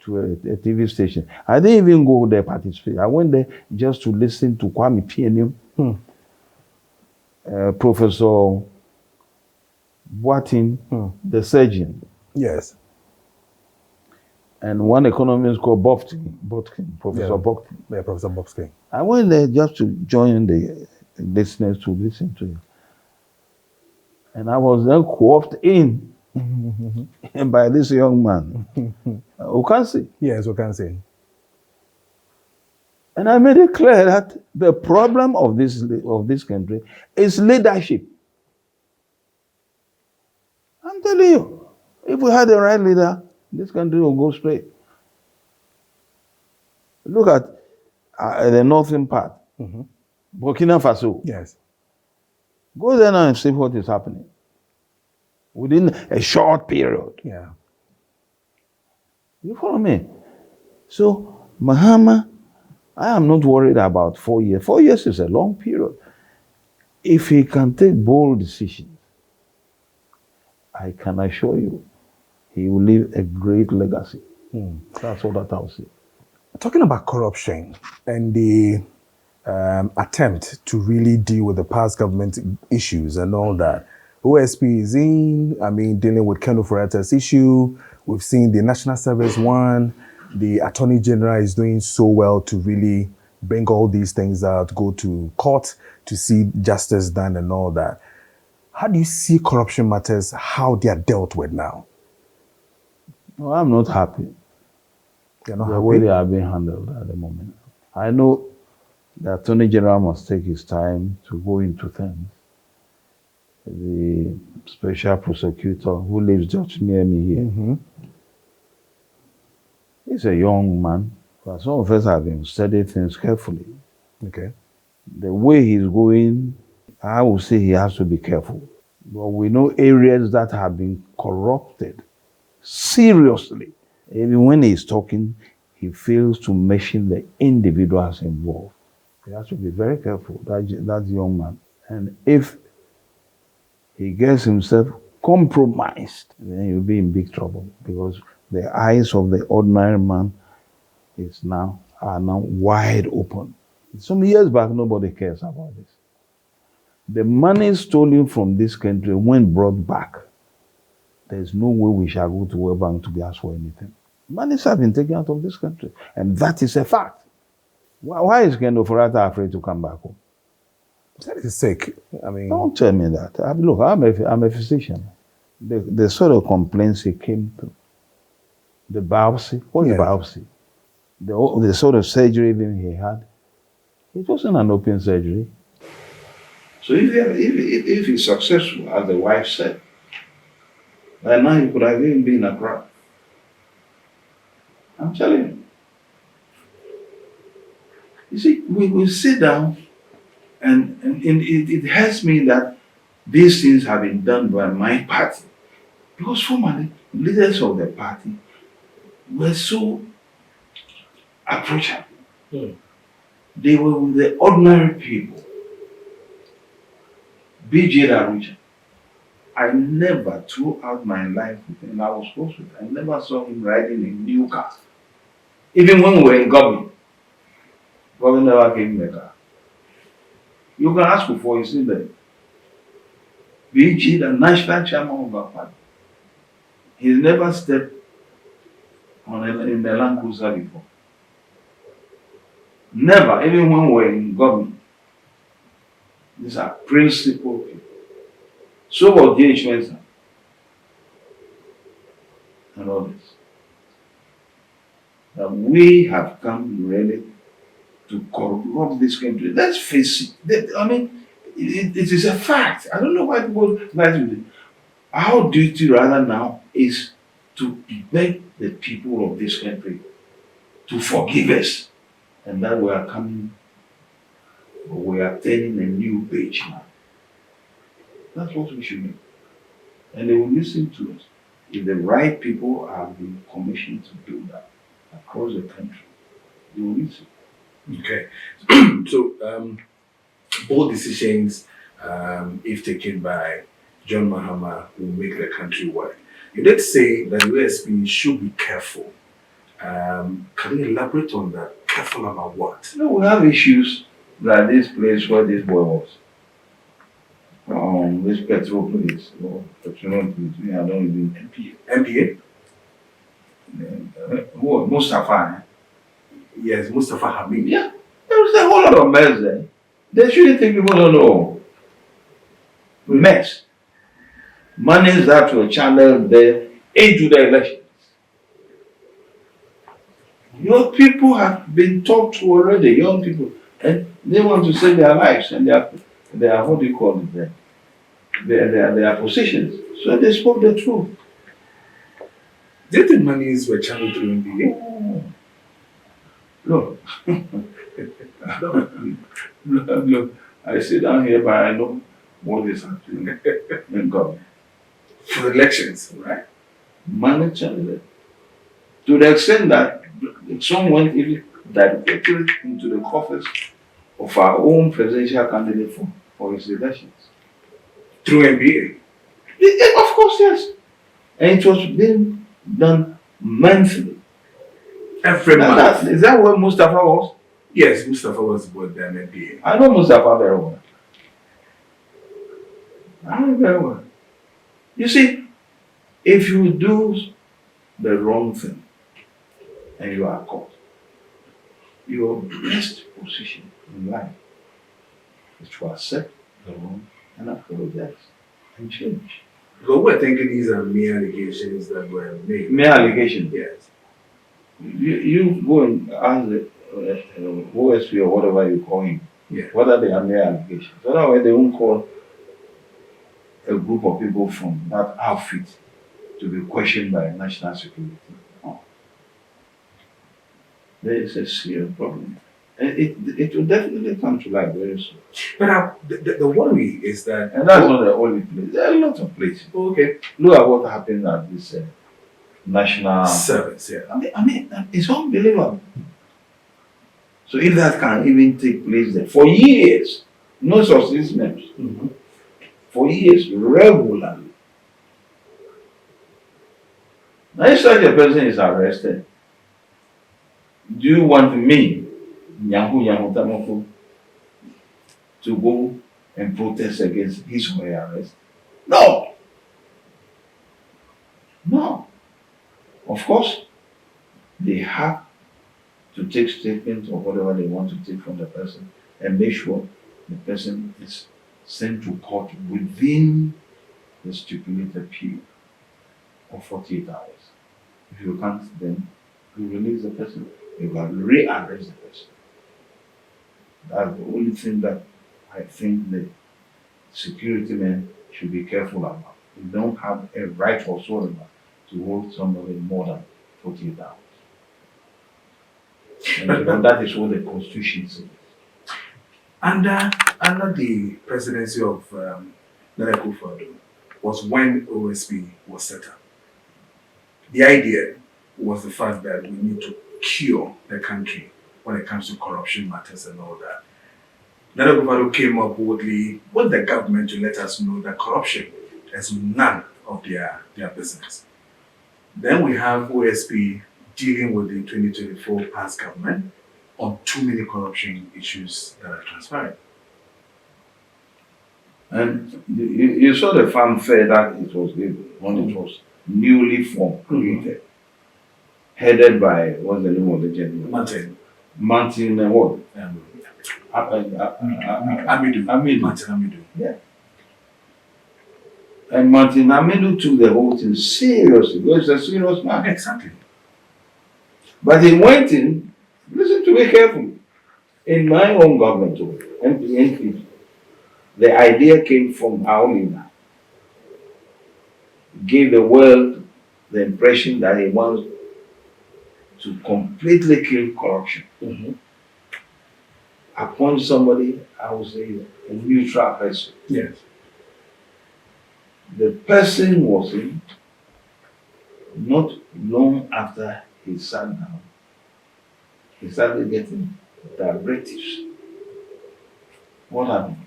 to a TV station. I didn't even go there participate. I went there just to listen to Kwame Pianim, Professor Boatin, the surgeon. Yes. And one economist called Botkin, Professor Botkin. Yeah, Professor Botkin. I went there just to join the listeners to listen to it. And I was then co-opted in by this young man, Okansi. Yes, Okansi. And I made it clear that the problem of this country is leadership. I'm telling you, if we had the right leader, this country will go straight. Look at the northern part, Burkina Faso. Yes. Go there now and see what is happening within a short period. Yeah. You follow me? So, Mahama, I am not worried about 4 years. 4 years is a long period. If he can take bold decisions, I can assure you, he will leave a great legacy. That's all that I'll say. Talking about corruption and the attempt to really deal with the past government issues and all that, OSP is in, dealing with Ken Ofori-Atta's issue. We've seen the National Service one. The Attorney General is doing so well to really bring all these things out, go to court to see justice done and all that. How do you see corruption matters, how they are dealt with now? No, I'm not happy. You're not The happy? way they are being handled at the moment. I know the Attorney General must take his time to go into things. The special prosecutor who lives just near me here, he's a young man, but some of us have been studying things carefully. Okay. The way he's going, I would say he has to be careful. But we know areas that have been corrupted seriously. Even when he's talking, he fails to mention the individuals involved. He has to be very careful, that young man. And if he gets himself compromised, then he'll be in big trouble, because the eyes of the ordinary man are now wide open. Some years back, nobody cares about this. The money stolen from this country, when brought back, there's no way we shall go to World Bank to be asked for anything. Monies have been taken out of this country, and that is a fact. Why is Ken Ofori-Atta afraid to come back home? That is sick. Don't tell me that. Look, I'm a physician. The sort of complaints he came to, the biopsy, what's the biopsy? The sort of surgery even he had, it wasn't an open surgery. So if he's successful, as the wife said, by now he could have even been a crowd. I'm telling you. You see, we sit down and it hurts me that these things have been done by my party. Because formerly, leaders of the party were so approachable. They were with the ordinary people. B.J. Darusha, I never, throughout my life, and I was close with, I never saw him riding a new car. Even when we were in government never gave him a car. You can ask before, you see that B.G., the national chairman of our party, he's never stepped in the Land Cruiser before. Never, even when we were in government. These are principled people. So was J. Schwenzer and others. That we have come really to corrupt this country. Let's face it. It is a fact. I don't know why people like to do it. Our duty rather now is to beg the people of this country to forgive us. And that we are coming, we are turning a new page now. That's what we should do. And they will listen to us. if the right people have been commissioned to do that across the country, you will reach it. Okay. So, bold decisions, if taken by John Mahama, will make the country work. You did say that the USP should be careful. Can you elaborate on that? Careful about what? You know, we have issues like this place where this boy was. This petrol place, or petroleum place, I don't even MPA? Who? Mustafa. Yes, Mustafa Hamid. Yeah, there's a whole lot of mess there. They shouldn't think people don't know. Mess. Monies that were channeled there into the elections. Your people have been talked to already, young people, and they want to save their lives and their what do you call it, their positions. So they spoke the truth. Do you think monies were channeled through MPA? Look, look, I sit down here, but I know what is happening in government. For elections, right? Money channeled to the extent that some went even directly into the coffers of our own presidential candidate for his elections. Through MPA? Of course, yes. And it was being done monthly. Every month. Is that where Mustafa was? Yes, Mustafa was with the MPA. I know Mustafa very well. I know very well. You see, if you do the wrong thing and you are caught, your best position in life is to accept the wrong and apologize and change. But we're thinking these are mere allegations that were made. Mere allegations. Yes. You go and ask the OSP or whatever you call him, Yeah. whether they are mere allegations. Otherwise, they won't call a group of people from that outfit to be questioned by national security. No. There is a serious problem. And it will definitely come to light very soon. But the worry is that. And that's not the only place. There are a lot of places. Okay. Look at what happened at this national Service, yeah. I mean, it's unbelievable. So if that can even take place there for years, no sustenance, for years, regularly. Now, if such a person is arrested, do you want me, Nyaho Nyaho-Tamakloe, to go and protest against his or her arrest? No. No. Of course, they have to take statements or whatever they want to take from the person and make sure the person is sent to court within the stipulated period of 48 hours. If you can't, then you release the person. You can re-arrest the person. That's the only thing that I think the security men should be careful about. You don't have a right whatsoever to hold somebody more than 48 hours. And you know, that is what the Constitution says. Under the presidency of Nana Akufo-Addo was when OSP was set up. The idea was the fact that we need to cure the country when it comes to corruption matters and all that. Nana Akufo-Addo came up boldly with the government to let us know that corruption is none of their business. Then we have OSP dealing with the 2024 past government on too many corruption issues that are transparent. And you saw the fanfare that it was given when it was newly formed, created, headed by, what's the name of the gentleman? Martin what? Amidu. Martin Amidu. Yeah. And Martin Amidu took the whole thing seriously because he's a serious man. Exactly. But he went in, listen to me carefully, in my own government, NPP, the idea came from our leader. He gave the world the impression that he wants to completely kill corruption. Appoint somebody, I would say, a neutral person. Yes. The person was in, Not long after he sat down, he started getting directives. What happened?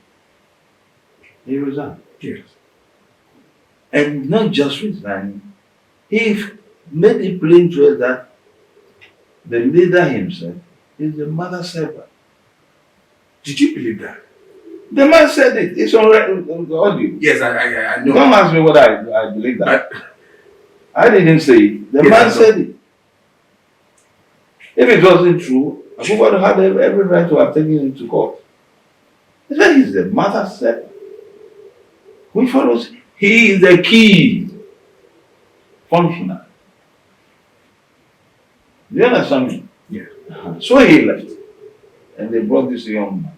He resigned. Yes. And not just resigning, he made it plain to us that the leader himself is the mother servant. Did you believe that? The man said it. It's on the audio. Yes, I know. Don't ask me what I believe that. I didn't say it. The Yes, I man know. said it. If it wasn't true, Abubakar had every right to have taken him to court. He said he's the mother servant. Which follows, he is the key functional. Do you understand me? Yeah. So he left. And they brought this young man.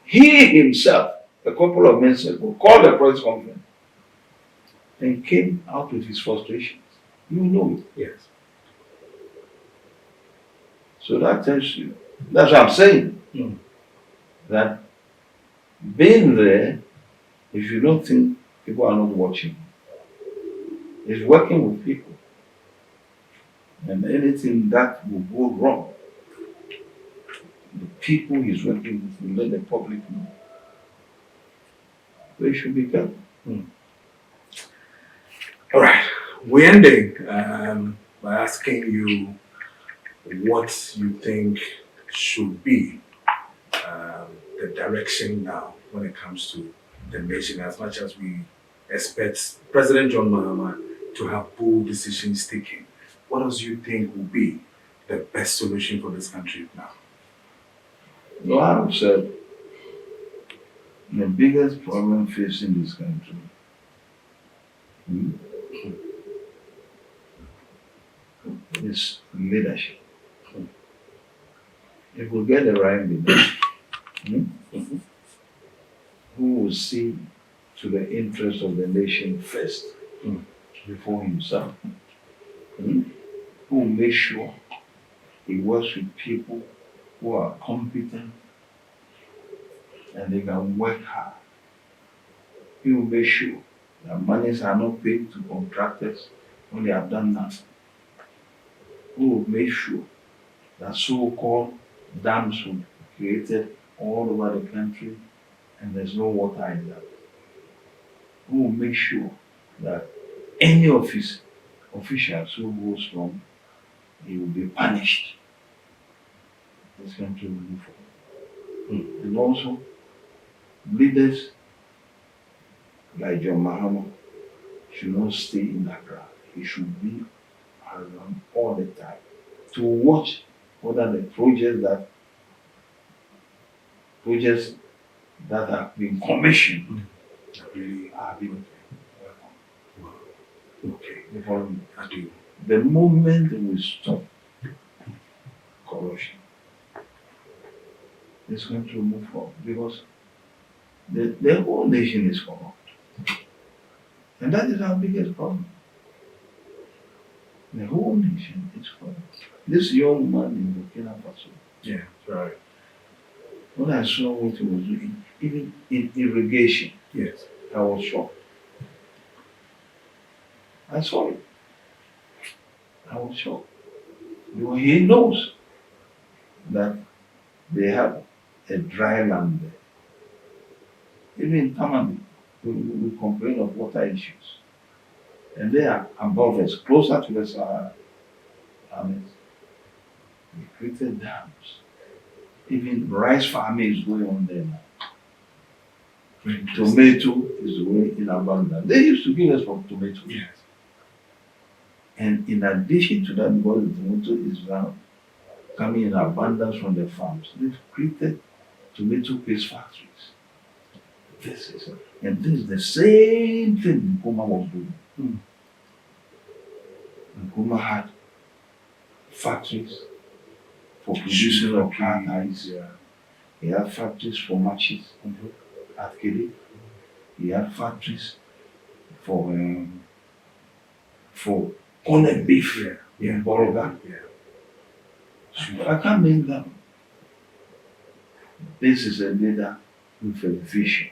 He himself, a couple of months ago, called a press conference and came out with his frustrations. You know it. Yes. So that tells you, that's what I'm saying. Mm. That being there, if you don't think people are not watching, is working with people. And anything that will go wrong, the people he's working with will let the public know. They should be careful. All right. We're ending by asking you what you think should be the direction now when it comes to the nation, as much as we expect President John Mahama to have bold decisions taken. What else do you think will be the best solution for this country now? No, I've said the biggest problem facing this country is leadership. If we get the right leader, who will see to the interest of the nation first before himself, who will make sure he works with people who are competent and they can work hard. He will make sure that monies are not paid to contractors when they have done nothing. Who will make sure that so-called dams will be created all over the country and there's no water in that. Who will make sure that any of his officials who goes wrong, he will be punished. This country will move forward. And also, leaders like John Mahama should not stay in Accra. He should be around all the time to watch whether the projects that have been commissioned Really? are being Okay. You follow me? I do. The moment we stop corruption, this country will move forward because the whole nation is corrupt. And that is our biggest problem. The whole nation is corrupt. This young man in Burkina Faso, Yeah, right. when I saw what he was doing, even in irrigation, Yes. I was shocked. I saw it. I was shocked. Because he knows that they have a dry land there. Even in Tamale, we complain of water issues. And they are above us, closer to the Sahara. They created dams. Even rice farming is going on there now. Tomato is going in abundance. They used to give us for tomato. Yes. And in addition to that, because the tomato is now coming in abundance from the farms, they've created tomato paste factories. This is the same thing Nkrumah was doing. Nkrumah had factories for producing of hard ice. Yeah. He had factories for matches at Kedi. He had factories for corn and beef in Boroga. Yeah. So I can't name them. This is a leader with a vision.